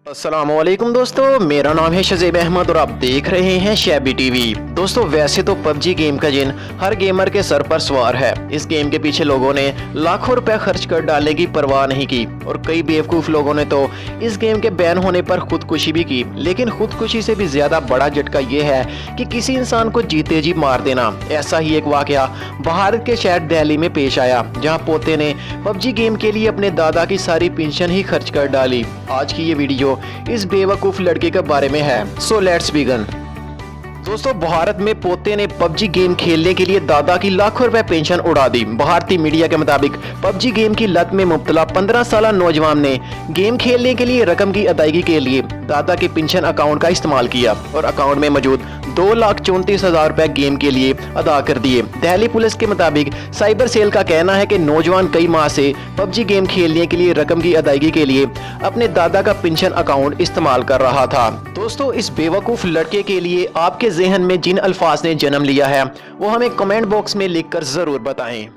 अस्सलामुअलैकुम दोस्तों, मेरा नाम है शज़ेब अहमद और आप देख रहे हैं शैबी टीवी। दोस्तों, वैसे तो पबजी गेम का जिन हर गेमर के सर पर सवार है। इस गेम के पीछे लोगों ने लाखों रुपए खर्च कर डालने की परवाह नहीं की और कई बेवकूफ़ लोगों ने तो इस गेम के बैन होने पर खुदकुशी भी की। लेकिन खुदकुशी से भी ज़्यादा बड़ा झटका ये है कि किसी इंसान को जीते जी मार देना। ऐसा ही एक वाकया भारत के शहर दिल्ली में पेश आया, जहाँ पोते ने पबजी गेम के लिए अपने दादा की सारी पेंशन ही खर्च कर डाली। आज की ये वीडियो इस बेवकूफ लड़के के बारे में है। So let's begin. दोस्तों, भारत में पोते ने पबजी गेम खेलने के लिए दादा की लाखों रुपए पेंशन उड़ा दी। भारतीय मीडिया के मुताबिक पबजी गेम की लत में मुब्तला 15 साल नौजवान ने गेम खेलने के लिए रकम की अदायगी के लिए दादा के पेंशन अकाउंट का इस्तेमाल किया और अकाउंट में मौजूद 2,34,000 रुपए गेम के लिए अदा कर दिए। दिल्ली पुलिस के मुताबिक साइबर सेल का कहना है कि नौजवान कई माह से पबजी गेम खेलने के लिए रकम की अदायगी के लिए अपने दादा का पेंशन अकाउंट इस्तेमाल कर रहा था। दोस्तों, इस बेवकूफ लड़के के लिए आपके ज़हन में जिन अल्फाज ने जन्म लिया है वो हमें कमेंट बॉक्स में लिखकर ज़रूर बताएं।